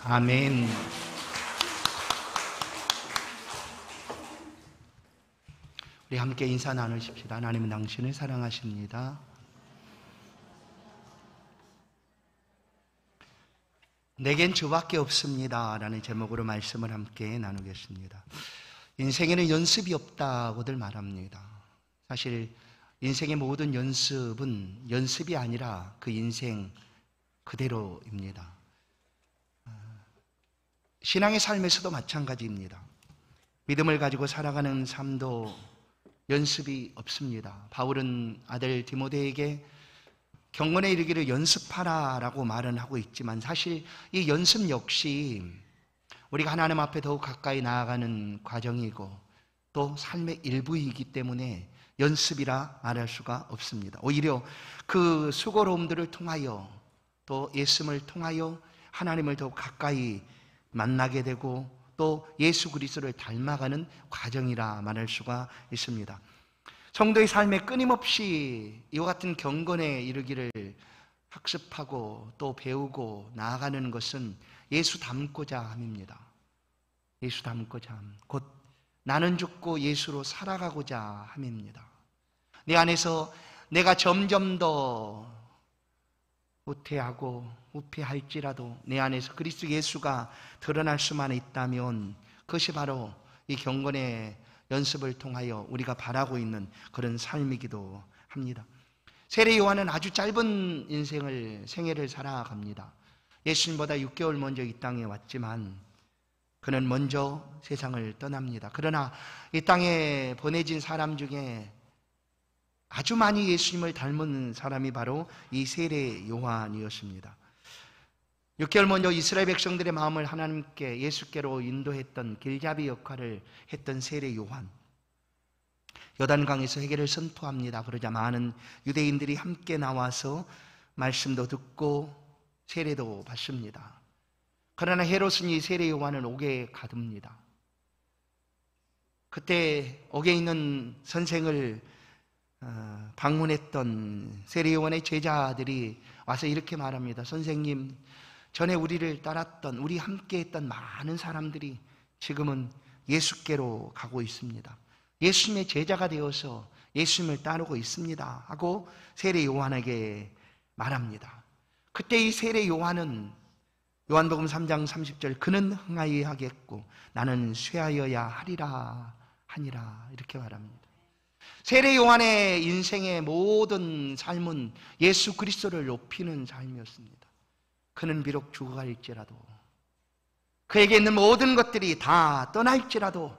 아멘. 우리 함께 인사 나누십시다. 하나님은 당신을 사랑하십니다. 내겐 주밖에 없습니다 라는 제목으로 말씀을 함께 나누겠습니다. 인생에는 연습이 없다고들 말합니다. 사실 인생의 모든 연습은 연습이 아니라 그 인생 그대로입니다. 신앙의 삶에서도 마찬가지입니다. 믿음을 가지고 살아가는 삶도 연습이 없습니다. 바울은 아들 디모데에게 경건에 이르기를 연습하라 라고 말은 하고 있지만 사실 이 연습 역시 우리가 하나님 앞에 더욱 가까이 나아가는 과정이고 또 삶의 일부이기 때문에 연습이라 말할 수가 없습니다. 오히려 그 수고로움들을 통하여 또 예수님을 통하여 하나님을 더욱 가까이 만나게 되고 또 예수 그리스도를 닮아가는 과정이라 말할 수가 있습니다. 성도의 삶에 끊임없이 이와 같은 경건에 이르기를 학습하고 또 배우고 나아가는 것은 예수 닮고자 함입니다. 예수 닮고자 함, 곧 나는 죽고 예수로 살아가고자 함입니다. 내 안에서 내가 점점 더 후퇴하고 후패할지라도 내 안에서 그리스도 예수가 드러날 수만 있다면 그것이 바로 이 경건의 연습을 통하여 우리가 바라고 있는 그런 삶이기도 합니다. 세례 요한은 아주 짧은 생애를 살아갑니다. 예수님보다 6개월 먼저 이 땅에 왔지만 그는 먼저 세상을 떠납니다. 그러나 이 땅에 보내진 사람 중에 아주 많이 예수님을 닮은 사람이 바로 이 세례 요한이었습니다. 6개월 먼저 이스라엘 백성들의 마음을 하나님께 예수께로 인도했던 길잡이 역할을 했던 세례 요한. 요단강에서 회개를 선포합니다. 그러자 많은 유대인들이 함께 나와서 말씀도 듣고 세례도 받습니다. 그러나 헤롯은 이 세례 요한을 옥에 가둡니다. 그때 옥에 있는 선생을 방문했던 세례 요한의 제자들이 와서 이렇게 말합니다. 선생님, 전에 우리를 따랐던, 우리 함께 했던 많은 사람들이 지금은 예수께로 가고 있습니다. 예수님의 제자가 되어서 예수님을 따르고 있습니다 하고 세례 요한에게 말합니다. 그때 이 세례 요한은 요한복음 3장 30절 그는 흥하여야 하겠고 나는 쇠하여야 하리라 하니라 이렇게 말합니다. 세례 요한의 인생의 모든 삶은 예수 그리스도를 높이는 삶이었습니다. 그는 비록 죽어갈지라도 그에게 있는 모든 것들이 다 떠날지라도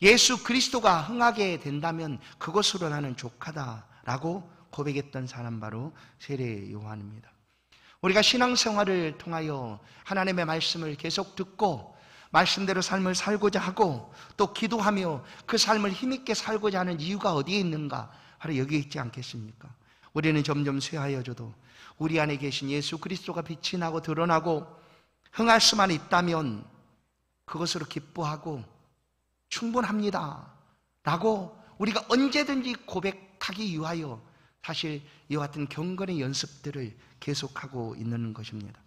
예수 그리스도가 흥하게 된다면 그것으로 나는 족하다라고 고백했던 사람 바로 세례 요한입니다. 우리가 신앙생활을 통하여 하나님의 말씀을 계속 듣고 말씀대로 삶을 살고자 하고 또 기도하며 그 삶을 힘있게 살고자 하는 이유가 어디에 있는가? 바로 여기에 있지 않겠습니까? 우리는 점점 쇠하여져도 우리 안에 계신 예수 그리스도가 빛이 나고 드러나고 흥할 수만 있다면 그것으로 기뻐하고 충분합니다 라고 우리가 언제든지 고백하기 위하여 사실 이와 같은 경건의 연습들을 계속하고 있는 것입니다.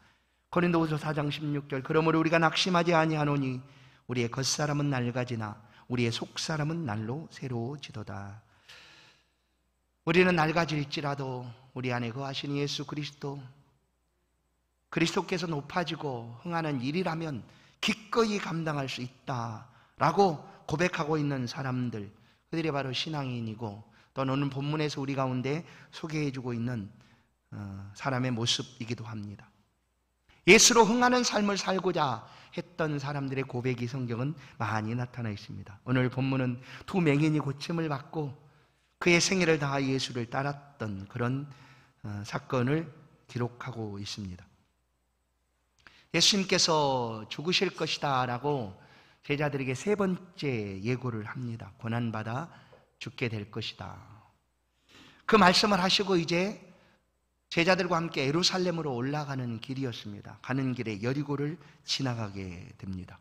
고린도후서 4장 16절 그러므로 우리가 낙심하지 아니하노니 우리의 겉사람은 낡아지나 우리의 속사람은 날로 새로워지도다. 우리는 낡아질지라도 우리 안에 거하신 예수 그리스도께서 높아지고 흥하는 일이라면 기꺼이 감당할 수 있다라고 고백하고 있는 사람들, 그들이 바로 신앙인이고 또 오늘 본문에서 우리 가운데 소개해주고 있는 사람의 모습이기도 합니다. 예수로 흥하는 삶을 살고자 했던 사람들의 고백이 성경은 많이 나타나 있습니다. 오늘 본문은 두 맹인이 고침을 받고 그의 생애를 다하 예수를 따랐던 그런 사건을 기록하고 있습니다. 예수님께서 죽으실 것이다 라고 제자들에게 세 번째 예고를 합니다. 고난받아 죽게 될 것이다. 그 말씀을 하시고 이제 제자들과 함께 예루살렘으로 올라가는 길이었습니다. 가는 길에 여리고를 지나가게 됩니다.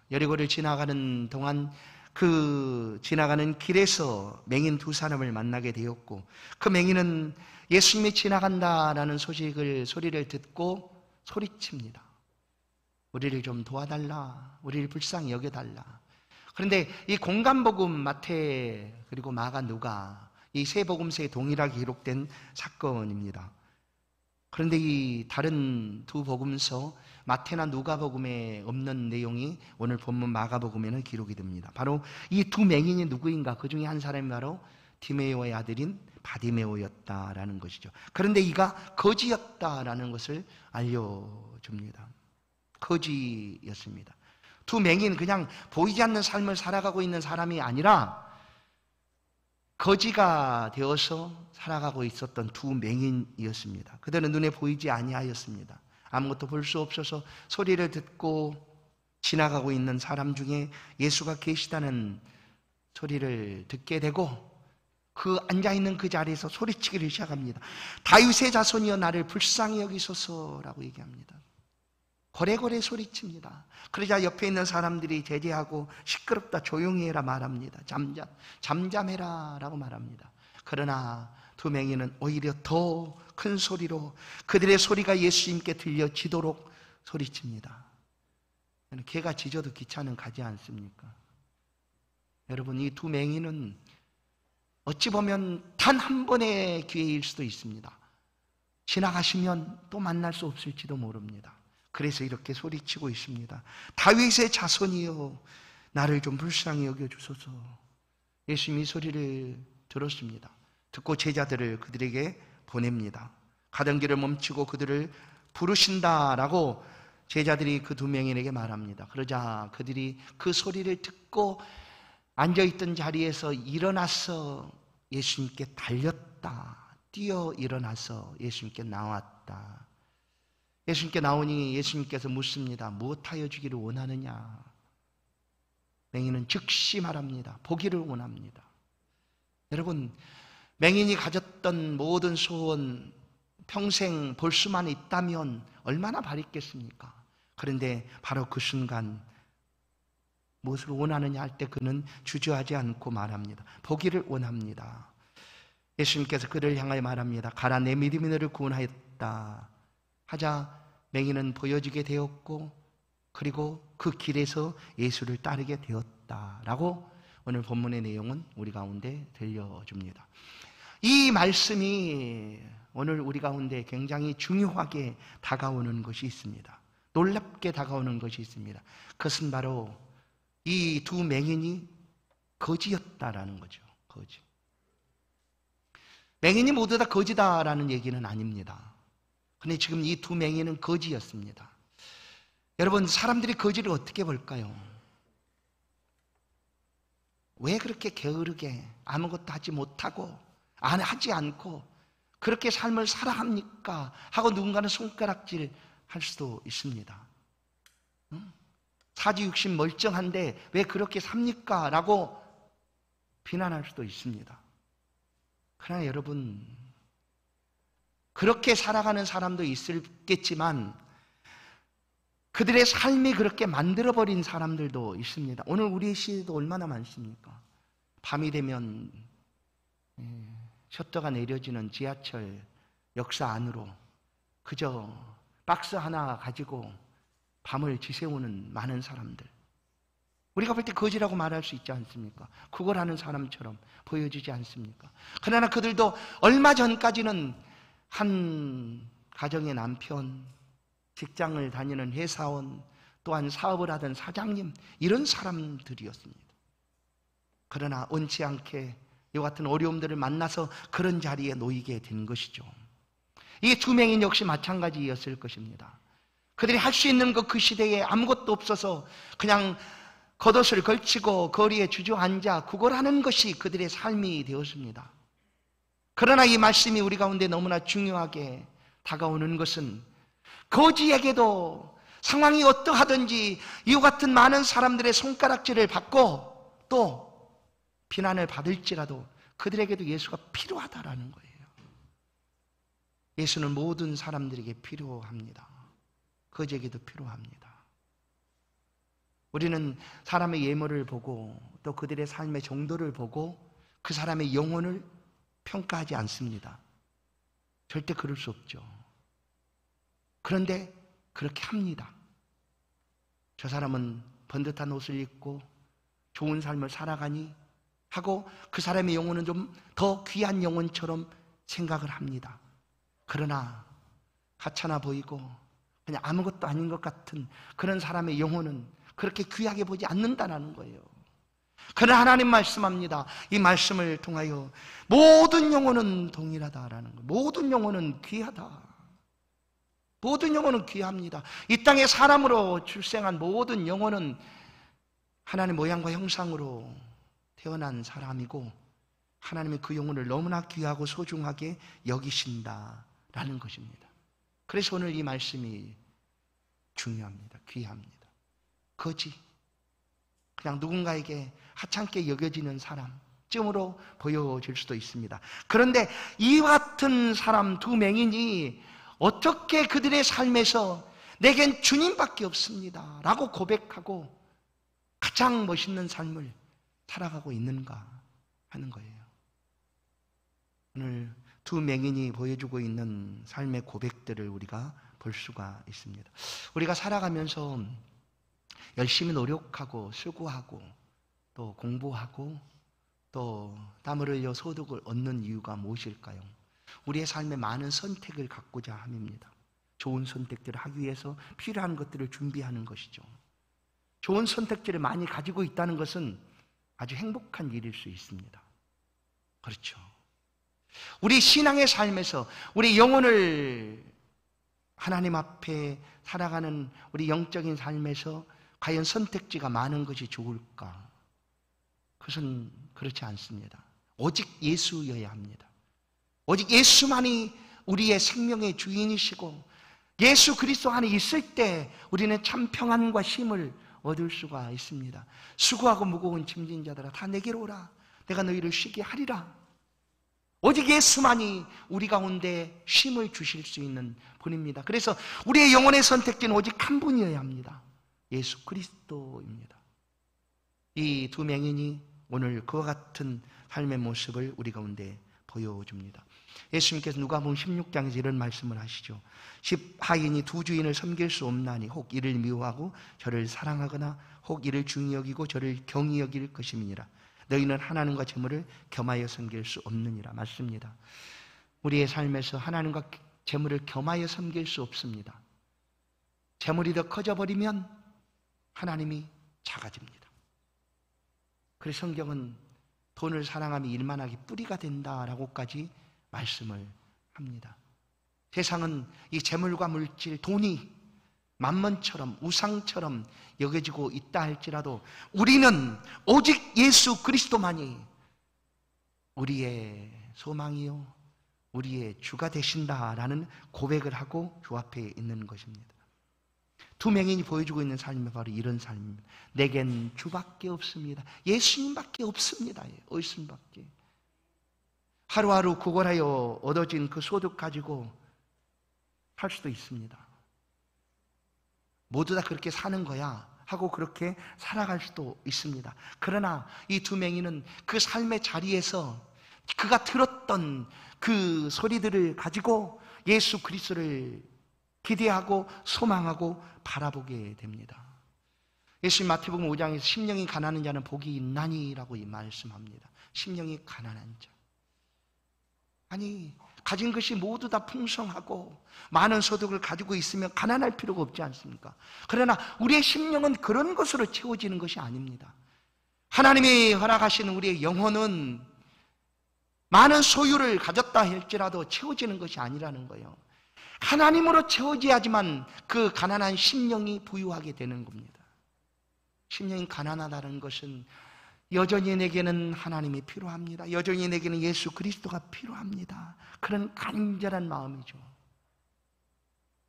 여리고를 지나가는 동안 그 지나가는 길에서 맹인 두 사람을 만나게 되었고 그 맹인은 예수님이 지나간다라는 소리를 듣고 소리칩니다. 우리를 좀 도와달라. 우리를 불쌍히 여겨달라. 그런데 이 공간복음 마태 그리고 마가 누가 이 세 복음서에 동일하게 기록된 사건입니다. 그런데 이 다른 두 복음서 마태나 누가복음에 없는 내용이 오늘 본문 마가복음에는 기록이 됩니다. 바로 이 두 맹인이 누구인가? 그 중에 한 사람이 바로 디메오의 아들인 바디메오였다라는 것이죠. 그런데 이가 거지였다라는 것을 알려줍니다. 거지였습니다. 두 맹인, 그냥 보이지 않는 삶을 살아가고 있는 사람이 아니라 거지가 되어서 살아가고 있었던 두 맹인이었습니다. 그들은 눈에 보이지 아니하였습니다. 아무것도 볼 수 없어서 소리를 듣고 지나가고 있는 사람 중에 예수가 계시다는 소리를 듣게 되고 그 앉아있는 그 자리에서 소리치기를 시작합니다. 다윗의 자손이여 나를 불쌍히 여기소서라고 얘기합니다. 고래고래 소리칩니다. 그러자 옆에 있는 사람들이 제지하고 시끄럽다 조용히 해라 말합니다. 잠잠해라 라고 말합니다. 그러나 두 맹인은 오히려 더 큰 소리로 그들의 소리가 예수님께 들려지도록 소리칩니다. 개가 짖어도 기차는 가지 않습니까? 여러분, 이 두 맹인은 어찌 보면 단 한 번의 기회일 수도 있습니다. 지나가시면 또 만날 수 없을지도 모릅니다. 그래서 이렇게 소리치고 있습니다. 다윗의 자손이여 나를 좀 불쌍히 여겨주소서. 예수님이 소리를 들었습니다. 듣고 제자들을 그들에게 보냅니다. 가던 길을 멈추고 그들을 부르신다라고 제자들이 그 두 맹인에게 말합니다. 그러자 그들이 그 소리를 듣고 앉아있던 자리에서 일어나서 예수님께 달렸다. 뛰어 일어나서 예수님께 나왔다. 예수님께 나오니 예수님께서 묻습니다. 무엇하여 주기를 원하느냐? 맹인은 즉시 말합니다. 보기를 원합니다. 여러분, 맹인이 가졌던 모든 소원 평생 볼 수만 있다면 얼마나 바랬겠습니까? 그런데 바로 그 순간 무엇을 원하느냐 할 때 그는 주저하지 않고 말합니다. 보기를 원합니다. 예수님께서 그를 향하여 말합니다. 가라, 내 믿음이 너를 구원하였다 하자 맹인은 보여지게 되었고 그리고 그 길에서 예수를 따르게 되었다라고 오늘 본문의 내용은 우리 가운데 들려줍니다. 이 말씀이 오늘 우리 가운데 굉장히 중요하게 다가오는 것이 있습니다. 놀랍게 다가오는 것이 있습니다. 그것은 바로 이 두 맹인이 거지였다라는 거죠. 거지. 맹인이 모두 다 거지다라는 얘기는 아닙니다. 근데 지금 이 두 맹인은 거지였습니다. 여러분, 사람들이 거지를 어떻게 볼까요? 왜 그렇게 게으르게 아무것도 하지 못하고 하지 않고 그렇게 삶을 살아갑니까? 하고 누군가는 손가락질 할 수도 있습니다. 사지육신 멀쩡한데 왜 그렇게 삽니까? 라고 비난할 수도 있습니다. 그러나 여러분, 그렇게 살아가는 사람도 있겠지만 그들의 삶이 그렇게 만들어버린 사람들도 있습니다. 오늘 우리의 시대도 얼마나 많습니까? 밤이 되면 셔터가 내려지는 지하철 역사 안으로 그저 박스 하나 가지고 밤을 지새우는 많은 사람들. 우리가 볼 때 거지라고 말할 수 있지 않습니까? 그걸 하는 사람처럼 보여지지 않습니까? 그러나 그들도 얼마 전까지는 한 가정의 남편, 직장을 다니는 회사원, 또한 사업을 하던 사장님, 이런 사람들이었습니다. 그러나 원치 않게 이와 같은 어려움들을 만나서 그런 자리에 놓이게 된 것이죠. 이 두 맹인 역시 마찬가지였을 것입니다. 그들이 할 수 있는 것, 그 시대에 아무것도 없어서 그냥 겉옷을 걸치고 거리에 주저앉아 구걸하는 것이 그들의 삶이 되었습니다. 그러나 이 말씀이 우리 가운데 너무나 중요하게 다가오는 것은 거지에게도 상황이 어떠하든지 이와 같은 많은 사람들의 손가락질을 받고 또 비난을 받을지라도 그들에게도 예수가 필요하다라는 거예요. 예수는 모든 사람들에게 필요합니다. 거지에게도 필요합니다. 우리는 사람의 예물을 보고 또 그들의 삶의 정도를 보고 그 사람의 영혼을 평가하지 않습니다. 절대 그럴 수 없죠. 그런데 그렇게 합니다. 저 사람은 번듯한 옷을 입고 좋은 삶을 살아가니 하고 그 사람의 영혼은 좀 더 귀한 영혼처럼 생각을 합니다. 그러나 하찮아 보이고 그냥 아무것도 아닌 것 같은 그런 사람의 영혼은 그렇게 귀하게 보지 않는다는 거예요. 그러나 하나님 말씀합니다. 이 말씀을 통하여 모든 영혼은 동일하다라는 거예요. 모든 영혼은 귀하다. 모든 영혼은 귀합니다. 이 땅에 사람으로 출생한 모든 영혼은 하나님의 모양과 형상으로 태어난 사람이고 하나님의 그 영혼을 너무나 귀하고 소중하게 여기신다라는 것입니다. 그래서 오늘 이 말씀이 중요합니다. 귀합니다. 거지, 그냥 누군가에게 하찮게 여겨지는 사람쯤으로 보여질 수도 있습니다. 그런데 이와 같은 사람 두 맹인이 어떻게 그들의 삶에서 내겐 주님밖에 없습니다 라고 고백하고 가장 멋있는 삶을 살아가고 있는가 하는 거예요. 오늘 두 맹인이 보여주고 있는 삶의 고백들을 우리가 볼 수가 있습니다. 우리가 살아가면서 열심히 노력하고 수고하고 또 공부하고 또 땀을 흘려 소득을 얻는 이유가 무엇일까요? 우리의 삶에 많은 선택을 갖고자 함입니다. 좋은 선택들을 하기 위해서 필요한 것들을 준비하는 것이죠. 좋은 선택지를 많이 가지고 있다는 것은 아주 행복한 일일 수 있습니다. 그렇죠. 우리 신앙의 삶에서 우리 영혼을 하나님 앞에 살아가는 우리 영적인 삶에서 과연 선택지가 많은 것이 좋을까? 그것은 그렇지 않습니다. 오직 예수여야 합니다. 오직 예수만이 우리의 생명의 주인이시고 예수 그리스도 안에 있을 때 우리는 참 평안과 쉼을 얻을 수가 있습니다. 수고하고 무거운 짐진 자들아 다 내게로 오라. 내가 너희를 쉬게 하리라. 오직 예수만이 우리 가운데 쉼을 주실 수 있는 분입니다. 그래서 우리의 영혼의 선택지는 오직 한 분이어야 합니다. 예수 그리스도입니다. 이 두 맹인이 오늘 그와 같은 삶의 모습을 우리 가운데 보여줍니다. 예수님께서 누가복음 16장에서 이런 말씀을 하시죠. 하인이 두 주인을 섬길 수 없나니 혹 이를 미워하고 저를 사랑하거나 혹 이를 중히 여기고 저를 경히 여길 것임이니라. 너희는 하나님과 재물을 겸하여 섬길 수 없느니라. 맞습니다. 우리의 삶에서 하나님과 재물을 겸하여 섬길 수 없습니다. 재물이 더 커져버리면 하나님이 작아집니다. 그래서 성경은 돈을 사랑하면 일만하기 뿌리가 된다라고까지 말씀을 합니다. 세상은 이 재물과 물질, 돈이 만mon처럼 우상처럼 여겨지고 있다 할지라도 우리는 오직 예수 그리스도만이 우리의 소망이요 우리의 주가 되신다라는 고백을 하고 주 앞에 있는 것입니다. 두 맹인이 보여주고 있는 삶이 바로 이런 삶입니다. 내겐 주밖에 없습니다. 예수님밖에 없습니다. 예수님밖에. 하루하루 구걸하여 얻어진 그 소득 가지고 살 수도 있습니다. 모두 다 그렇게 사는 거야 하고 그렇게 살아갈 수도 있습니다. 그러나 이 두 맹인은 그 삶의 자리에서 그가 들었던 그 소리들을 가지고 예수 그리스도를 기대하고 소망하고 바라보게 됩니다. 예수님 마태복음 5장에서 심령이 가난한 자는 복이 있나니라고 말씀합니다. 심령이 가난한 자. 아니, 가진 것이 모두 다 풍성하고 많은 소득을 가지고 있으면 가난할 필요가 없지 않습니까? 그러나 우리의 심령은 그런 것으로 채워지는 것이 아닙니다. 하나님이 허락하시는 우리의 영혼은 많은 소유를 가졌다 할지라도 채워지는 것이 아니라는 거예요. 하나님으로 채워져야지만 그 가난한 심령이 부유하게 되는 겁니다. 심령이 가난하다는 것은 여전히 내게는 하나님이 필요합니다. 여전히 내게는 예수 그리스도가 필요합니다. 그런 간절한 마음이죠.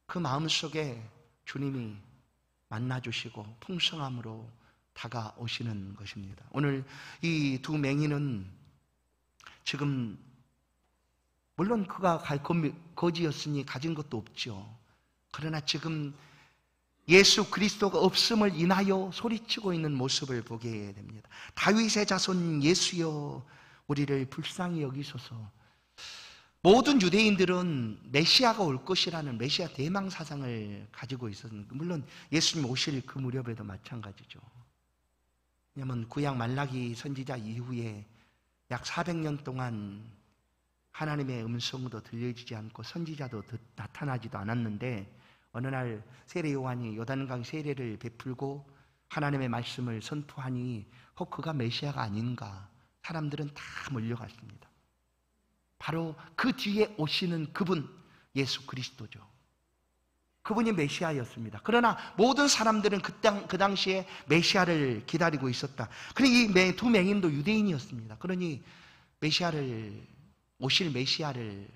그 마음 속에 주님이 만나주시고 풍성함으로 다가오시는 것입니다. 오늘 이 두 맹인은 지금 물론 그가 거지였으니 가진 것도 없죠. 그러나 지금 예수 그리스도가 없음을 인하여 소리치고 있는 모습을 보게 됩니다. 다윗의 자손 예수여 우리를 불쌍히 여기소서. 모든 유대인들은 메시아가 올 것이라는 메시아 대망 사상을 가지고 있었는데, 물론 예수님 오실 그 무렵에도 마찬가지죠. 왜냐하면 구약 말라기 선지자 이후에 약 400년 동안 하나님의 음성도 들려지지 않고 선지자도 나타나지도 않았는데, 어느 날 세례 요한이 요단강 세례를 베풀고 하나님의 말씀을 선포하니 그가 메시아가 아닌가, 사람들은 다 몰려갔습니다. 바로 그 뒤에 오시는 그분, 예수 그리스도죠. 그분이 메시아였습니다. 그러나 모든 사람들은 그 당시에 메시아를 기다리고 있었다. 그러니 이 두 맹인도 유대인이었습니다. 그러니 오실 메시아를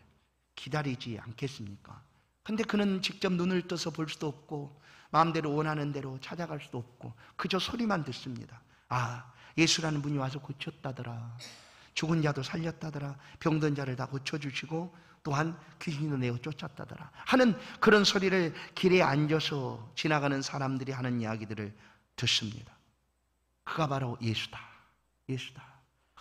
기다리지 않겠습니까? 근데 그는 직접 눈을 떠서 볼 수도 없고 마음대로 원하는 대로 찾아갈 수도 없고 그저 소리만 듣습니다. 아, 예수라는 분이 와서 고쳤다더라. 죽은 자도 살렸다더라. 병든 자를 다 고쳐주시고 또한 귀신도 내어 쫓았다더라 하는 그런 소리를 길에 앉아서 지나가는 사람들이 하는 이야기들을 듣습니다. 그가 바로 예수다. 예수다.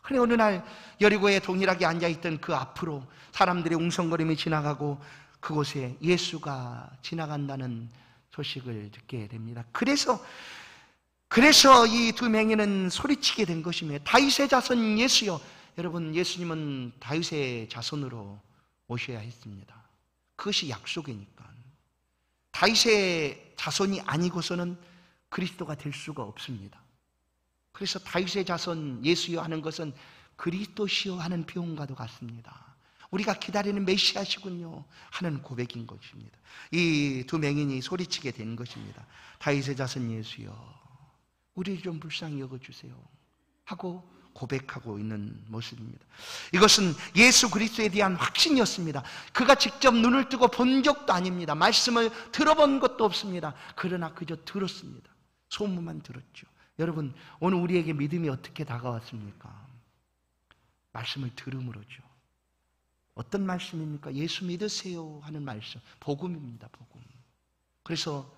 그래 어느 날 여리고에 동일하게 앉아있던 그 앞으로 사람들의 웅성거림이 지나가고 그곳에 예수가 지나간다는 소식을 듣게 됩니다. 그래서 이 두 맹인은 소리치게 된 것이며, 다윗의 자손 예수여. 여러분, 예수님은 다윗의 자손으로 오셔야 했습니다. 그것이 약속이니까. 다윗의 자손이 아니고서는 그리스도가 될 수가 없습니다. 그래서 다윗의 자손 예수여 하는 것은 그리스도시여 하는 표현과도 같습니다. 우리가 기다리는 메시아시군요 하는 고백인 것입니다. 이 두 맹인이 소리치게 된 것입니다. 다윗의 자손 예수여, 우리를 좀 불쌍히 여겨주세요 하고 고백하고 있는 모습입니다. 이것은 예수 그리스도에 대한 확신이었습니다. 그가 직접 눈을 뜨고 본 적도 아닙니다. 말씀을 들어본 것도 없습니다. 그러나 그저 들었습니다. 소문만 들었죠. 여러분, 오늘 우리에게 믿음이 어떻게 다가왔습니까? 말씀을 들음으로죠. 어떤 말씀입니까? 예수 믿으세요 하는 말씀, 복음입니다. 복음. 그래서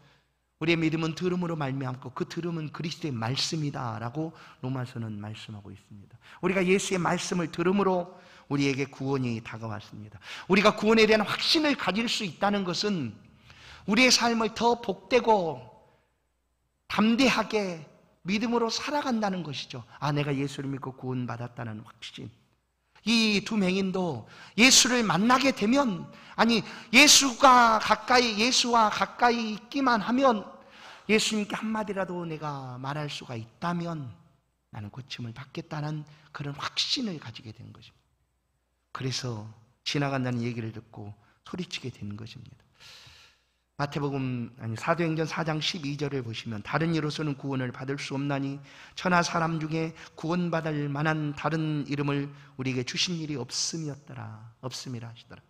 우리의 믿음은 들음으로 말미암고 그 들음은 그리스도의 말씀이다라고 로마서는 말씀하고 있습니다. 우리가 예수의 말씀을 들음으로 우리에게 구원이 다가왔습니다. 우리가 구원에 대한 확신을 가질 수 있다는 것은 우리의 삶을 더 복되고 담대하게 믿음으로 살아간다는 것이죠. 아, 내가 예수를 믿고 구원받았다는 확신. 이 두 맹인도 예수를 만나게 되면, 아니 예수와 가까이 있기만 하면, 예수님께 한마디라도 내가 말할 수가 있다면 나는 고침을 받겠다는 그런 확신을 가지게 된 것입니다. 그래서 지나간다는 얘기를 듣고 소리치게 된 것입니다. 사도행전 4장 12절을 보시면, 다른 이로서는 구원을 받을 수 없나니 천하 사람 중에 구원받을 만한 다른 이름을 우리에게 주신 일이 없음이라 하시더라.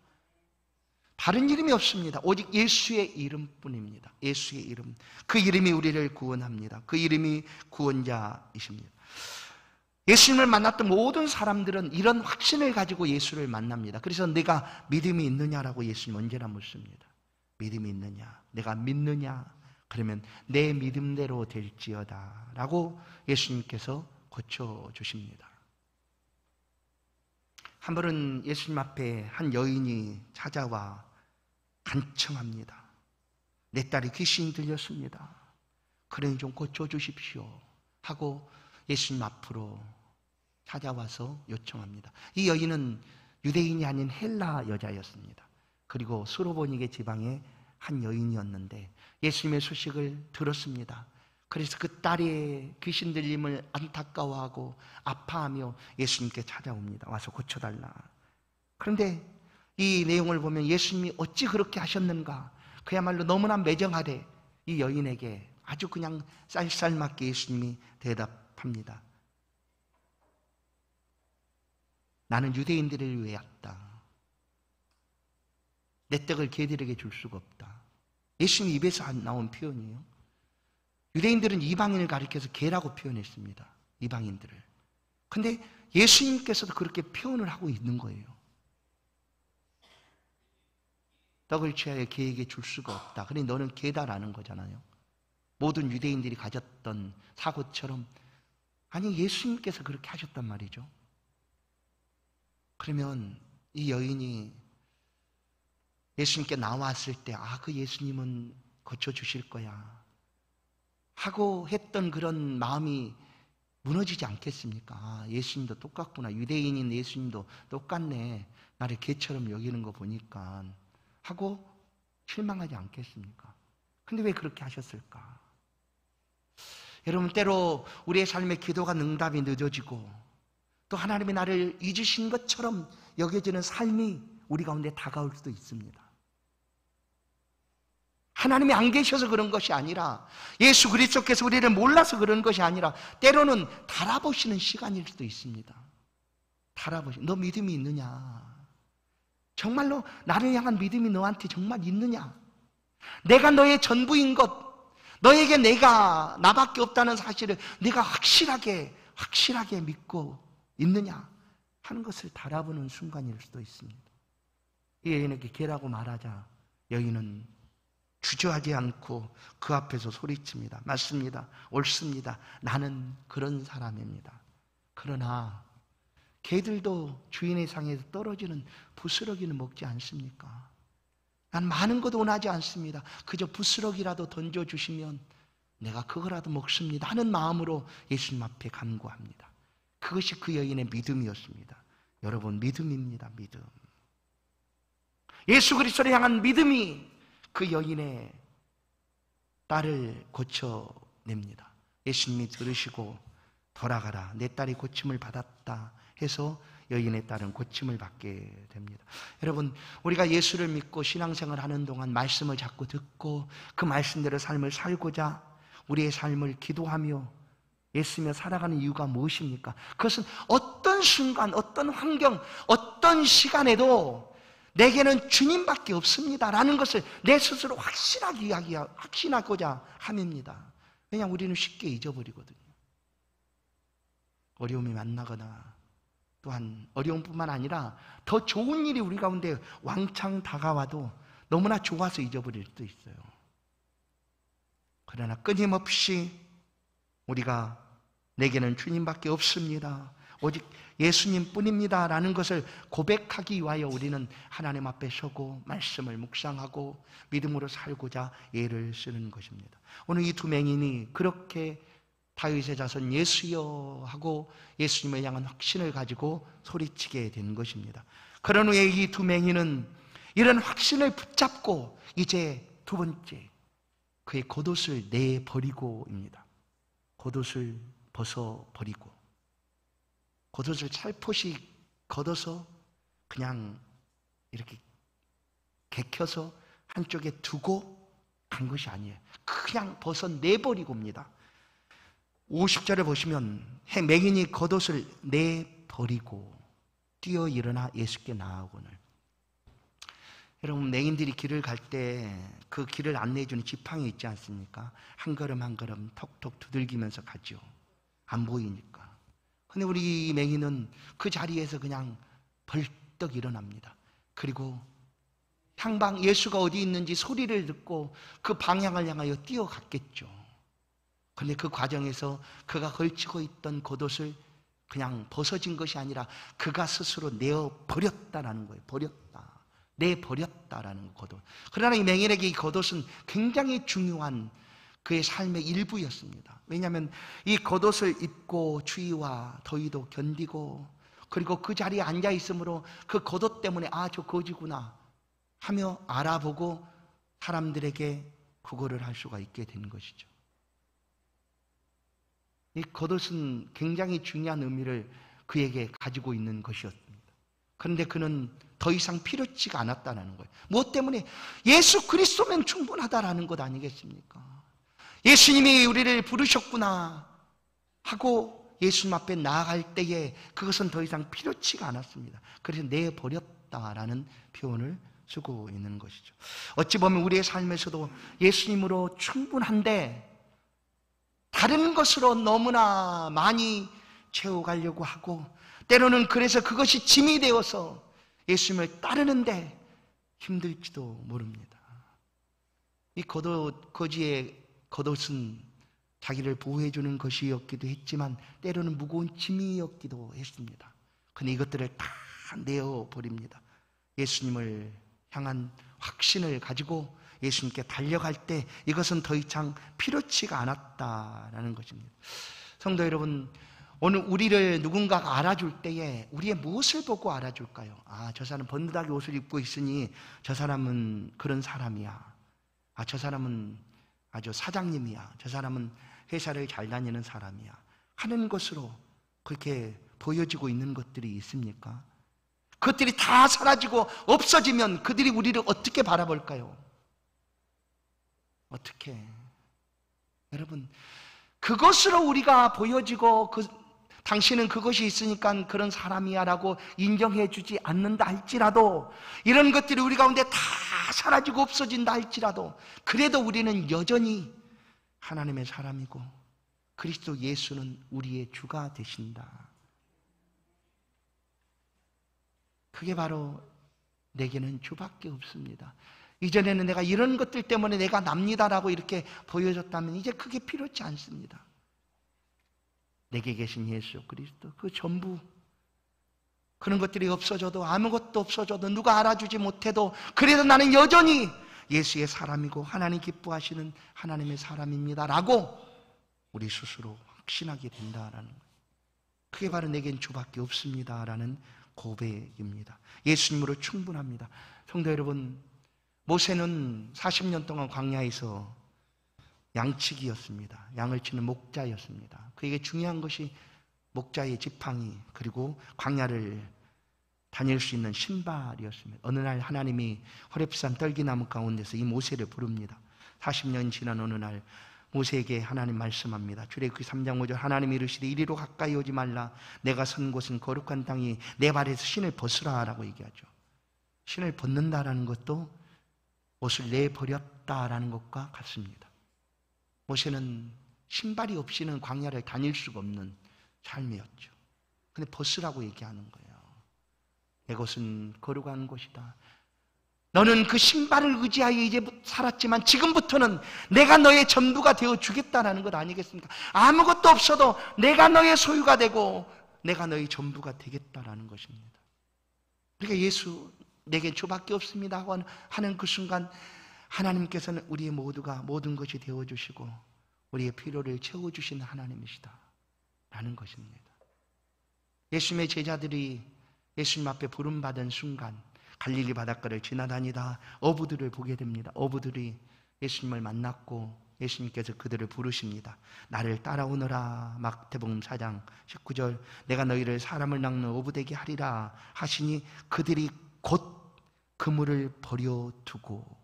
다른 이름이 없습니다. 오직 예수의 이름뿐입니다. 예수의 이름. 그 이름이 우리를 구원합니다. 그 이름이 구원자이십니다. 예수님을 만났던 모든 사람들은 이런 확신을 가지고 예수를 만납니다. 그래서 내가 믿음이 있느냐라고 예수님 언제나 묻습니다. 믿음이 있느냐? 내가 믿느냐? 그러면 내 믿음대로 될지어다 라고 예수님께서 고쳐주십니다. 한 번은 예수님 앞에 한 여인이 찾아와 간청합니다. 내 딸이 귀신이 들렸습니다. 그러니 좀 고쳐주십시오 하고 예수님 앞으로 찾아와서 요청합니다. 이 여인은 유대인이 아닌 헬라 여자였습니다. 그리고 수로보니게 지방의 한 여인이었는데 예수님의 소식을 들었습니다. 그래서 그 딸의 귀신 들림을 안타까워하고 아파하며 예수님께 찾아옵니다. 와서 고쳐달라. 그런데 이 내용을 보면 예수님이 어찌 그렇게 하셨는가, 그야말로 너무나 매정하되 이 여인에게 아주 그냥 쌀쌀맞게 예수님이 대답합니다. 나는 유대인들을 위해 왔다. 내 떡을 개들에게 줄 수가 없다. 예수님 입에서 나온 표현이에요. 유대인들은 이방인을 가리켜서 개라고 표현했습니다. 이방인들을. 근데 예수님께서도 그렇게 표현을 하고 있는 거예요. 떡을 취하여 개에게 줄 수가 없다. 그러니 너는 개다라는 거잖아요. 모든 유대인들이 가졌던 사고처럼. 아니, 예수님께서 그렇게 하셨단 말이죠. 그러면 이 여인이 예수님께 나왔을 때 그 예수님은 고쳐주실 거야 하고 했던 그런 마음이 무너지지 않겠습니까? 예수님도 똑같구나. 유대인인 예수님도 똑같네. 나를 개처럼 여기는 거 보니까 하고 실망하지 않겠습니까? 근데 왜 그렇게 하셨을까? 여러분, 때로 우리의 삶의 기도가 응답이 늦어지고 또 하나님이 나를 잊으신 것처럼 여겨지는 삶이 우리 가운데 다가올 수도 있습니다. 하나님이 안 계셔서 그런 것이 아니라, 예수 그리스도께서 우리를 몰라서 그런 것이 아니라 때로는 달아보시는 시간일 수도 있습니다. 너 믿음이 있느냐? 정말로 나를 향한 믿음이 너한테 정말 있느냐? 내가 너의 전부인 것, 너에게 내가 나밖에 없다는 사실을 네가 확실하게 믿고 있느냐 하는 것을 달아보는 순간일 수도 있습니다. 이 여인에게 개라고 말하자 여인은 주저하지 않고 그 앞에서 소리칩니다. 맞습니다. 옳습니다. 나는 그런 사람입니다. 그러나 개들도 주인의 상에서 떨어지는 부스러기는 먹지 않습니까? 난 많은 것 원하지 않습니다. 그저 부스러기라도 던져주시면 내가 그거라도 먹습니다 하는 마음으로 예수님 앞에 간구합니다. 그것이 그 여인의 믿음이었습니다. 여러분, 믿음입니다. 믿음. 예수 그리스도를 향한 믿음이 그 여인의 딸을 고쳐냅니다. 예수님이 들으시고 돌아가라, 내 딸이 고침을 받았다 해서 여인의 딸은 고침을 받게 됩니다. 여러분, 우리가 예수를 믿고 신앙생활을 하는 동안 말씀을 자꾸 듣고 그 말씀대로 삶을 살고자 우리의 삶을 기도하며 애쓰며 살아가는 이유가 무엇입니까? 그것은 어떤 순간, 어떤 환경, 어떤 시간에도 내게는 주님밖에 없습니다라는 것을 내 스스로 확신하고자 함입니다. 왜냐하면 우리는 쉽게 잊어버리거든요. 어려움이 만나거나 또한 어려움뿐만 아니라 더 좋은 일이 우리 가운데 왕창 다가와도 너무나 좋아서 잊어버릴 수도 있어요. 그러나 끊임없이 우리가 내게는 주님밖에 없습니다, 오직 예수님뿐입니다 라는 것을 고백하기 위하여 우리는 하나님 앞에 서고 말씀을 묵상하고 믿음으로 살고자 애를 쓰는 것입니다. 오늘 이 두 맹인이 그렇게 다윗의 자손 예수여 하고 예수님을 향한 확신을 가지고 소리치게 된 것입니다. 그런 후에 이 두 맹인은 이런 확신을 붙잡고 이제 두 번째, 그의 겉옷을 내버리고입니다. 겉옷을 벗어버리고, 겉옷을 살포시 걷어서 그냥 이렇게 개켜서 한쪽에 두고 간 것이 아니에요. 그냥 벗어내버리고입니다. 50절을 보시면 맹인이 겉옷을 내버리고 뛰어 일어나 예수께 나아오거늘. 여러분, 맹인들이 길을 갈 때 그 길을 안내해주는 지팡이 있지 않습니까? 한 걸음 한 걸음 톡톡 두들기면서 가죠. 안 보이니까. 근데 우리 맹인은 그 자리에서 그냥 벌떡 일어납니다. 그리고 향방 예수가 어디 있는지 소리를 듣고 그 방향을 향하여 뛰어갔겠죠. 그런데 그 과정에서 그가 걸치고 있던 겉옷을 그냥 벗어진 것이 아니라 그가 스스로 내어버렸다라는 거예요. 내버렸다라는 겉옷. 그러나 이 맹인에게 이 겉옷은 굉장히 중요한 그의 삶의 일부였습니다. 왜냐하면 이 겉옷을 입고 추위와 더위도 견디고, 그리고 그 자리에 앉아 있으므로 그 겉옷 때문에 저 거지구나 하며 알아보고 사람들에게 구걸을 할 수가 있게 된 것이죠. 이 겉옷은 굉장히 중요한 의미를 그에게 가지고 있는 것이었습니다. 그런데 그는 더 이상 필요치가 않았다는 거예요. 무엇 때문에? 예수 그리스도면 충분하다라는 것 아니겠습니까? 예수님이 우리를 부르셨구나 하고 예수님 앞에 나아갈 때에 그것은 더 이상 필요치가 않았습니다. 그래서 내버렸다라는 표현을 쓰고 있는 것이죠. 어찌 보면 우리의 삶에서도 예수님으로 충분한데 다른 것으로 너무나 많이 채워가려고 하고, 때로는 그래서 그것이 짐이 되어서 예수님을 따르는데 힘들지도 모릅니다. 이 거지의 겉옷은 자기를 보호해 주는 것이었기도 했지만 때로는 무거운 짐이었기도 했습니다. 그런데 이것들을 다 내어버립니다. 예수님을 향한 확신을 가지고 예수님께 달려갈 때 이것은 더 이상 필요치가 않았다라는 것입니다. 성도 여러분, 오늘 우리를 누군가가 알아줄 때에 우리의 무엇을 보고 알아줄까요? 저 사람 번듯하게 옷을 입고 있으니 저 사람은 그런 사람이야. 저 사람은 아주 사장님이야. 저 사람은 회사를 잘 다니는 사람이야. 하는 것으로 그렇게 보여지고 있는 것들이 있습니까? 그것들이 다 사라지고 없어지면 그들이 우리를 어떻게 바라볼까요? 어떻게? 여러분, 그것으로 우리가 보여지고 당신은 그것이 있으니까 그런 사람이야 라고 인정해 주지 않는다 할지라도, 이런 것들이 우리 가운데 다 사라지고 없어진다 할지라도, 그래도 우리는 여전히 하나님의 사람이고 그리스도 예수는 우리의 주가 되신다. 그게 바로 내게는 주밖에 없습니다. 이전에는 내가 이런 것들 때문에 내가 납니다라고 이렇게 보여줬다면 이제 그게 필요치 않습니다. 내게 계신 예수 그리스도, 그 전부, 그런 것들이 없어져도, 아무것도 없어져도, 누가 알아주지 못해도 그래도 나는 여전히 예수의 사람이고 하나님 기뻐하시는 하나님의 사람입니다 라고 우리 스스로 확신하게 된다라는 거예요. 그게 바로 내겐 주밖에 없습니다라는 고백입니다. 예수님으로 충분합니다. 성도 여러분, 모세는 40년 동안 광야에서 양치기였습니다. 양을 치는 목자였습니다. 그에게 중요한 것이 목자의 지팡이, 그리고 광야를 다닐 수 있는 신발이었습니다. 어느 날 하나님이 호렙산 떨기나무 가운데서 이 모세를 부릅니다. 40년 지난 어느 날 모세에게 하나님 말씀합니다. 출애굽기 3장 5절, 하나님이 이르시되 이리로 가까이 오지 말라. 내가 선 곳은 거룩한 땅이 내 발에서 신을 벗으라 라고 얘기하죠. 신을 벗는다라는 것도 옷을 내버렸다라는 것과 같습니다. 모세는 신발이 없이는 광야를 다닐 수가 없는 삶이었죠. 근데 벗으라고 얘기하는 거예요. 내 것은 거룩한 곳이다. 너는 그 신발을 의지하여 이제 살았지만 지금부터는 내가 너의 전부가 되어 주겠다라는 것 아니겠습니까? 아무것도 없어도 내가 너의 소유가 되고 내가 너의 전부가 되겠다라는 것입니다. 그러니까 예수, 내게 주밖에 없습니다 하는 그 순간 하나님께서는 우리의 모두가 모든 것이 되어주시고 우리의 필요를 채워주시는 하나님이시다 라는 것입니다. 예수님의 제자들이 예수님 앞에 부름받은 순간 갈릴리 바닷가를 지나다니다 어부들을 보게 됩니다. 어부들이 예수님을 만났고 예수님께서 그들을 부르십니다. 나를 따라오너라. 마태복음 4장 19절, 내가 너희를 사람을 낚는 어부되게 하리라 하시니 그들이 곧 그물을 버려두고,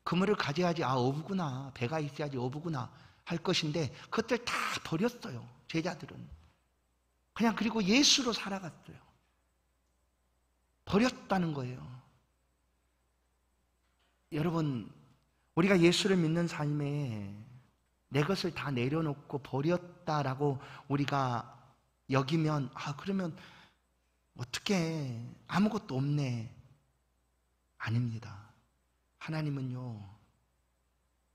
그물을 가져야지 어부구나, 배가 있어야지 어부구나 할 것인데 그것들 다 버렸어요. 제자들은 그냥, 그리고 예수로 살아갔어요. 버렸다는 거예요. 여러분, 우리가 예수를 믿는 삶에 내 것을 다 내려놓고 버렸다라고 우리가 여기면 그러면 어떻게 아무것도 없네. 아닙니다. 하나님은요,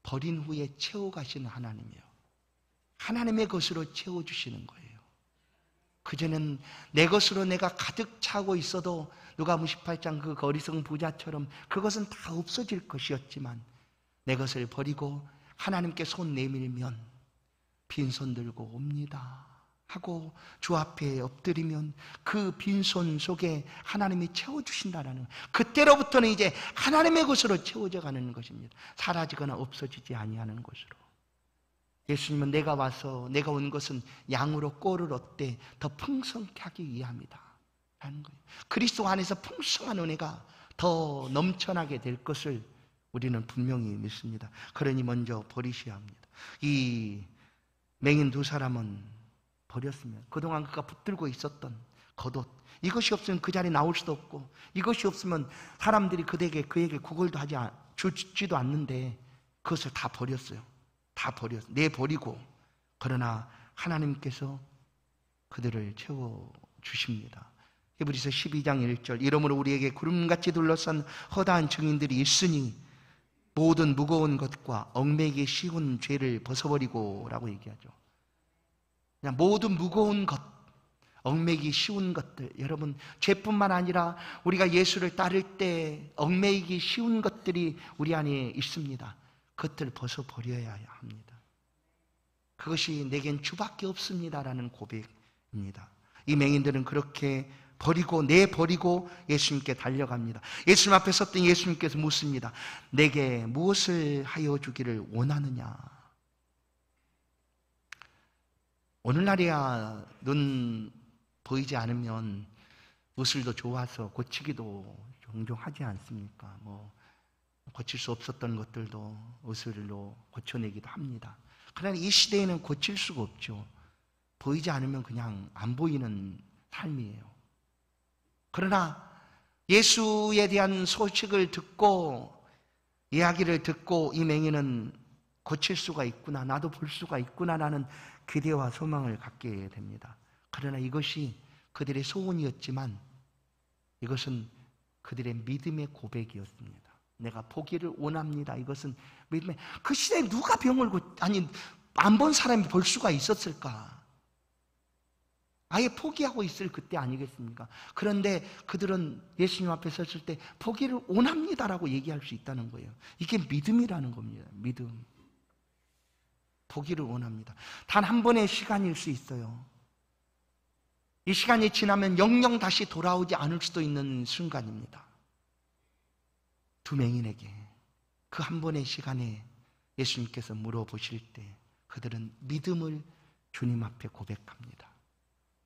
버린 후에 채워가시는 하나님이에요. 하나님의 것으로 채워주시는 거예요. 그전엔 내 것으로 내가 가득 차고 있어도 누가복음 18장 그 어리석은 부자처럼 그것은 다 없어질 것이었지만 내 것을 버리고 하나님께 손 내밀면 빈손 들고 옵니다 하고 주 앞에 엎드리면 그 빈손 속에 하나님이 채워주신다라는, 그때로부터는 이제 하나님의 것으로 채워져 가는 것입니다. 사라지거나 없어지지 아니하는 것으로. 예수님은 내가 와서, 내가 온 것은 양으로 꼴을 얻되 더 풍성케 하기 위함이다 라는 거예요. 그리스도 안에서 풍성한 은혜가 더 넘쳐나게 될 것을 우리는 분명히 믿습니다. 그러니 먼저 버리셔야 합니다. 이 맹인 두 사람은 버렸으면 그동안 그가 붙들고 있었던 겉옷, 이것이 없으면 그 자리에 나올 수도 없고, 이것이 없으면 사람들이 그에게 구걸도 주지도 않는데 그것을 다 버렸어요. 다 내버리고, 그러나 하나님께서 그들을 채워주십니다. 히브리서 12장 1절, 이러므로 우리에게 구름같이 둘러싼 허다한 증인들이 있으니 모든 무거운 것과 얽매이기 쉬운 죄를 벗어버리고 라고 얘기하죠. 그냥 모든 무거운 것, 얽매이기 쉬운 것들, 여러분 죄뿐만 아니라 우리가 예수를 따를 때 얽매이기 쉬운 것들이 우리 안에 있습니다. 그것들을 벗어버려야 합니다. 그것이 내겐 주밖에 없습니다라는 고백입니다. 이 맹인들은 그렇게 내버리고 예수님께 달려갑니다. 예수님 앞에 섰던 예수님께서 묻습니다. 내게 무엇을 하여 주기를 원하느냐? 오늘날이야 눈 보이지 않으면 의술도 좋아서 고치기도 종종 하지 않습니까? 고칠 수 없었던 것들도 의술로 고쳐내기도 합니다. 그러나 이 시대에는 고칠 수가 없죠. 보이지 않으면 그냥 안 보이는 삶이에요. 그러나 예수에 대한 소식을 듣고 이야기를 듣고 이 맹인은 고칠 수가 있구나, 나도 볼 수가 있구나라는 기대와 소망을 갖게 됩니다. 그러나 이것이 그들의 소원이었지만 이것은 그들의 믿음의 고백이었습니다. 내가 보기를 원합니다. 이것은 믿음의, 그 시대에 누가 병을 안 본 사람이 볼 수가 있었을까? 아예 포기하고 있을 그때 아니겠습니까? 그런데 그들은 예수님 앞에 섰을 때 보기를 원합니다라고 얘기할 수 있다는 거예요. 이게 믿음이라는 겁니다. 믿음. 보기를 원합니다. 단 한 번의 시간일 수 있어요. 이 시간이 지나면 영영 다시 돌아오지 않을 수도 있는 순간입니다. 두 맹인에게 그 한 번의 시간에 예수님께서 물어보실 때 그들은 믿음을 주님 앞에 고백합니다.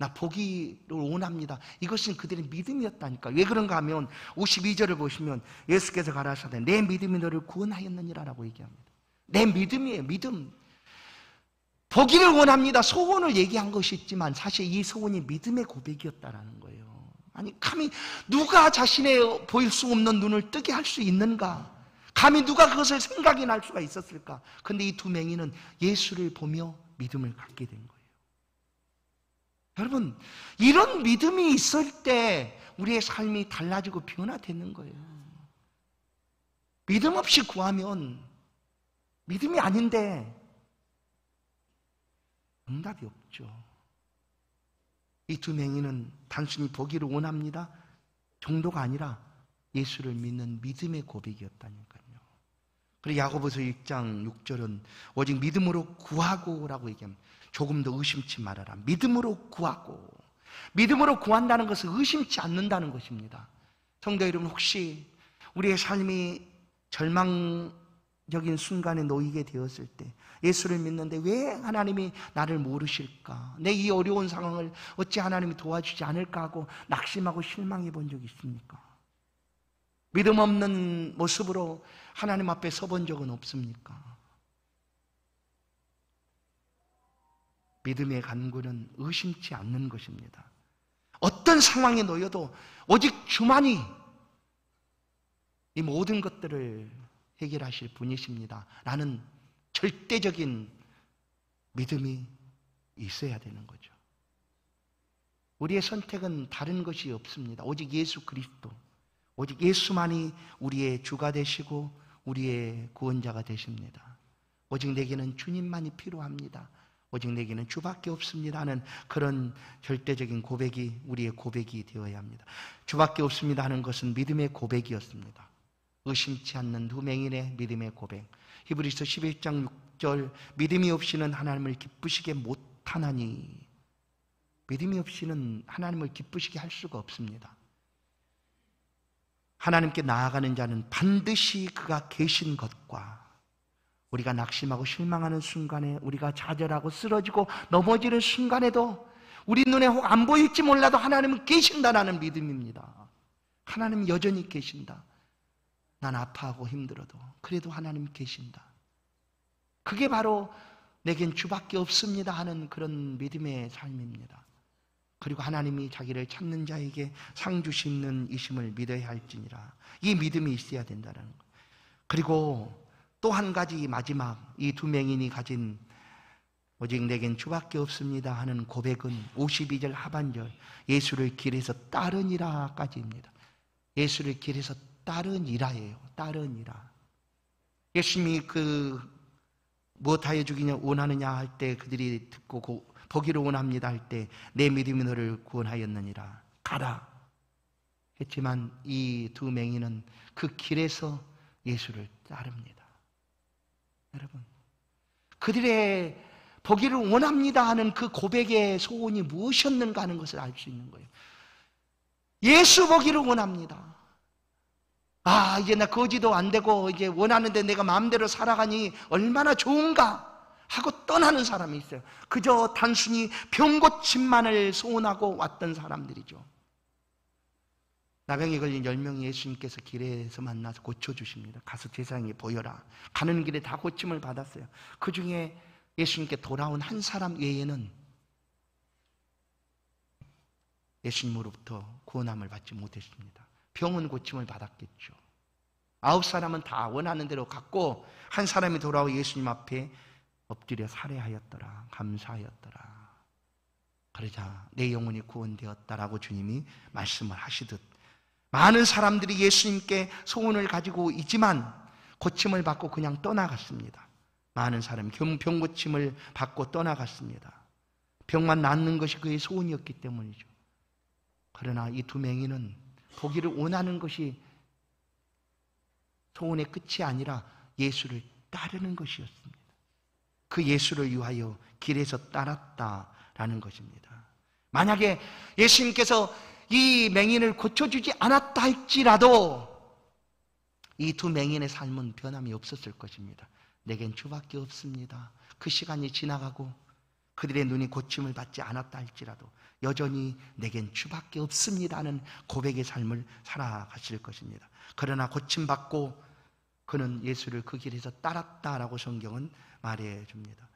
나 보기를 원합니다. 이것은 그들의 믿음이었다니까. 왜 그런가 하면 52절을 보시면 예수께서 가라사대 내 믿음이 너를 구원하였느니라 라고 얘기합니다. 내 믿음이에요. 믿음. 보기를 원합니다. 소원을 얘기한 것이 있지만 사실 이 소원이 믿음의 고백이었다라는 거예요. 아니 감히 누가 자신의 보일 수 없는 눈을 뜨게 할 수 있는가? 감히 누가 그것을 생각이 날 수가 있었을까? 그런데 이 두 맹인은 예수를 보며 믿음을 갖게 된 거예요. 여러분, 이런 믿음이 있을 때 우리의 삶이 달라지고 변화되는 거예요. 믿음 없이 구하면 믿음이 아닌데 응답이 없죠. 이 두 맹인은 단순히 보기를 원합니다 정도가 아니라 예수를 믿는 믿음의 고백이었다니까요. 그리고 야고보서 6장 6절은 오직 믿음으로 구하고라고 얘기합니다. 조금 더 의심치 말아라. 믿음으로 구하고. 믿음으로 구한다는 것은 의심치 않는다는 것입니다. 성도 여러분, 혹시 우리의 삶이 절망적인 순간에 놓이게 되었을 때 예수를 믿는데 왜 하나님이 나를 모르실까? 내 이 어려운 상황을 어찌 하나님이 도와주지 않을까 하고 낙심하고 실망해 본 적이 있습니까? 믿음 없는 모습으로 하나님 앞에 서본 적은 없습니까? 믿음의 간구는 의심치 않는 것입니다. 어떤 상황에 놓여도 오직 주만이 이 모든 것들을 해결하실 분이십니다. 라는 절대적인 믿음이 있어야 되는 거죠. 우리의 선택은 다른 것이 없습니다. 오직 예수 그리스도, 오직 예수만이 우리의 주가 되시고 우리의 구원자가 되십니다. 오직 내게는 주님만이 필요합니다. 오직 내게는 주밖에 없습니다 하는 그런 절대적인 고백이 우리의 고백이 되어야 합니다. 주밖에 없습니다 하는 것은 믿음의 고백이었습니다. 의심치 않는 두 맹인의 믿음의 고백. 히브리서 11장 6절 믿음이 없이는 하나님을 기쁘시게 못하나니. 믿음이 없이는 하나님을 기쁘시게 할 수가 없습니다. 하나님께 나아가는 자는 반드시 그가 계신 것과 우리가 낙심하고 실망하는 순간에 우리가 좌절하고 쓰러지고 넘어지는 순간에도 우리 눈에 혹 안 보일지 몰라도 하나님은 계신다라는 믿음입니다. 하나님은 여전히 계신다. 난 아파하고 힘들어도 그래도 하나님 계신다. 그게 바로 내겐 주밖에 없습니다 하는 그런 믿음의 삶입니다. 그리고 하나님이 자기를 찾는 자에게 상 주시는 이심을 믿어야 할지니라. 이 믿음이 있어야 된다는 거예요. 그리고 또 한 가지 마지막 이 두 맹인이 가진 오직 내겐 주밖에 없습니다 하는 고백은 52절 하반절 예수를 길에서 따르니라까지입니다. 예수를 길에서 따르니라예요. 따르니라. 예수님이 무엇하여 주기냐 원하느냐 할 때 그들이 듣고 보기를 원합니다 할 때 내 믿음이 너를 구원하였느니라. 가라 했지만 이 두 맹인은 그 길에서 예수를 따릅니다. 여러분, 그들의 보기를 원합니다 하는 그 고백의 소원이 무엇이었는가 하는 것을 알 수 있는 거예요. 예수 보기를 원합니다. 아, 이제 나 거지도 안 되고 이제 원하는데 내가 마음대로 살아가니 얼마나 좋은가 하고 떠나는 사람이 있어요. 그저 단순히 병 고침만을 소원하고 왔던 사람들이죠. 나병에 걸린 10명이 예수님께서 길에서 만나서 고쳐주십니다. 가서 세상에 보여라. 가는 길에 다 고침을 받았어요. 그 중에 예수님께 돌아온 한 사람 외에는 예수님으로부터 구원함을 받지 못했습니다. 병은 고침을 받았겠죠. 9사람은 다 원하는 대로 갔고 한 사람이 돌아와 예수님 앞에 엎드려 살해하였더라. 감사하였더라. 그러자 내 영혼이 구원되었다라고 주님이 말씀을 하시듯 많은 사람들이 예수님께 소원을 가지고 있지만 고침을 받고 그냥 떠나갔습니다. 많은 사람이 병 고침을 받고 떠나갔습니다. 병만 낫는 것이 그의 소원이었기 때문이죠. 그러나 이 두 맹인은 보기를 원하는 것이 소원의 끝이 아니라 예수를 따르는 것이었습니다. 그 예수를 위하여 길에서 따랐다라는 것입니다. 만약에 예수님께서 이 맹인을 고쳐주지 않았다 할지라도 이 두 맹인의 삶은 변함이 없었을 것입니다. 내겐 주밖에 없습니다. 그 시간이 지나가고 그들의 눈이 고침을 받지 않았다 할지라도 여전히 내겐 주밖에 없습니다는 고백의 삶을 살아갔을 것입니다. 그러나 고침받고 그는 예수를 그 길에서 따랐다라고 성경은 말해줍니다.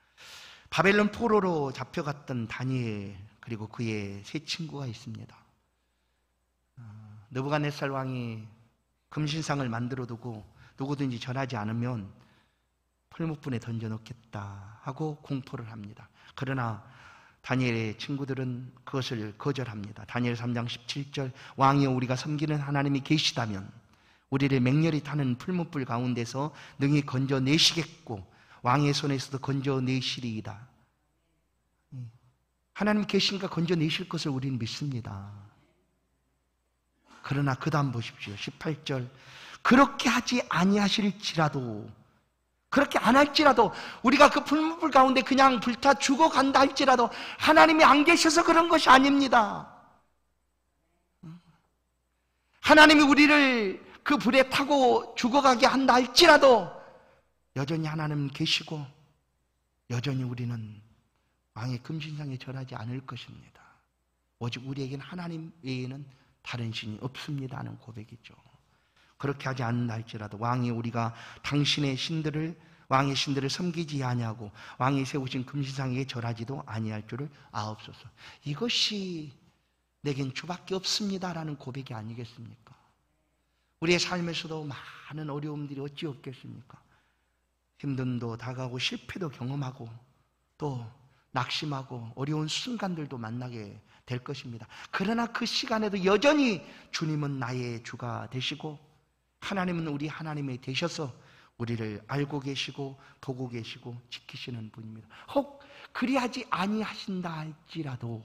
바벨론 포로로 잡혀갔던 다니엘 그리고 그의 세 친구가 있습니다. 느부갓네살 왕이 금신상을 만들어 두고 누구든지 절하지 않으면 풀무불에 던져놓겠다 하고 공포를 합니다. 그러나 다니엘의 친구들은 그것을 거절합니다. 다니엘 3장 17절 왕이여 우리가 섬기는 하나님이 계시다면 우리를 맹렬히 타는 풀무불 가운데서 능히 건져내시겠고 왕의 손에서도 건져내시리이다. 하나님 계시니까 건져내실 것을 우리는 믿습니다. 그러나 그 다음 보십시오. 18절 그렇게 하지 아니하실지라도 그렇게 안 할지라도 우리가 그 풀무불 가운데 그냥 불타 죽어간다 할지라도 하나님이 안 계셔서 그런 것이 아닙니다. 하나님이 우리를 그 불에 타고 죽어가게 한다 할지라도 여전히 하나님 계시고 여전히 우리는 왕의 금신상에 절하지 않을 것입니다. 오직 우리에게는 하나님 외에는 다른 신이 없습니다 하는 고백이죠. 그렇게 하지 않는다 할지라도 왕이 우리가 당신의 신들을 왕의 신들을 섬기지 아니하고 왕이 세우신 금신상에 절하지도 아니할 줄을 아옵소서. 이것이 내겐 주밖에 없습니다라는 고백이 아니겠습니까? 우리의 삶에서도 많은 어려움들이 어찌 없겠습니까? 힘듦도 다가오고 실패도 경험하고 또 낙심하고 어려운 순간들도 만나게 될 것입니다. 그러나 그 시간에도 여전히 주님은 나의 주가 되시고 하나님은 우리 하나님이 되셔서 우리를 알고 계시고 보고 계시고 지키시는 분입니다. 혹 그리하지 아니하신다 할지라도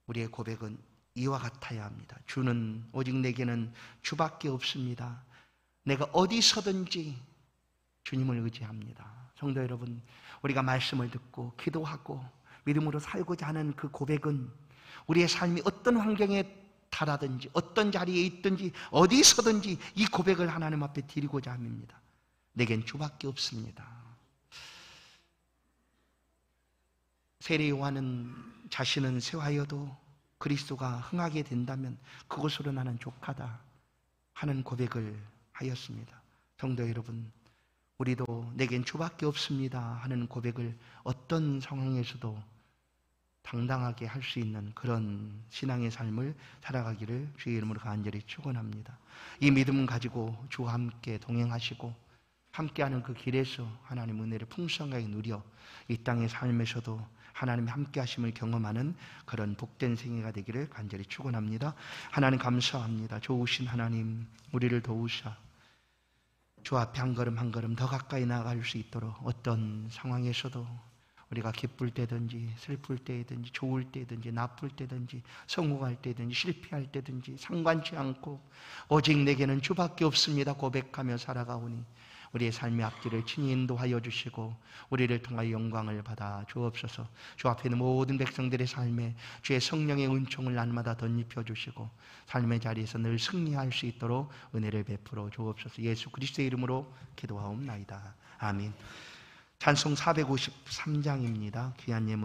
우리의 고백은 이와 같아야 합니다. 주는 오직 내게는 주밖에 없습니다. 내가 어디서든지 주님을 의지합니다. 성도 여러분, 우리가 말씀을 듣고 기도하고 믿음으로 살고자 하는 그 고백은 우리의 삶이 어떤 환경에 달하든지 어떤 자리에 있든지 어디서든지 이 고백을 하나님 앞에 드리고자 합니다. 내겐 주밖에 없습니다. 세례 요한은 자신은 쇠하여도 그리스도가 흥하게 된다면 그것으로 나는 족하다 하는 고백을 하였습니다. 성도 여러분, 우리도 내겐 주밖에 없습니다 하는 고백을 어떤 상황에서도 당당하게 할 수 있는 그런 신앙의 삶을 살아가기를 주의 이름으로 간절히 축원합니다. 이 믿음 가지고 주와 함께 동행하시고 함께하는 그 길에서 하나님 은혜를 풍성하게 누려 이 땅의 삶에서도 하나님이 함께 하심을 경험하는 그런 복된 생애가 되기를 간절히 축원합니다. 하나님 감사합니다. 좋으신 하나님, 우리를 도우사 주 앞에 한 걸음 한 걸음 더 가까이 나아갈 수 있도록 어떤 상황에서도 우리가 기쁠 때든지 슬플 때든지 좋을 때든지 나쁠 때든지 성공할 때든지 실패할 때든지 상관치 않고 오직 내게는 주밖에 없습니다 고백하며 살아가오니 우리의 삶의 앞길을 친히 인도하여 주시고 우리를 통하여 영광을 받아 주옵소서. 주 앞에 있는 모든 백성들의 삶에 주의 성령의 은총을 날마다 덧입혀 주시고 삶의 자리에서 늘 승리할 수 있도록 은혜를 베풀어 주옵소서. 예수 그리스도의 이름으로 기도하옵나이다. 아멘. 찬송 453장입니다. 귀한 예물을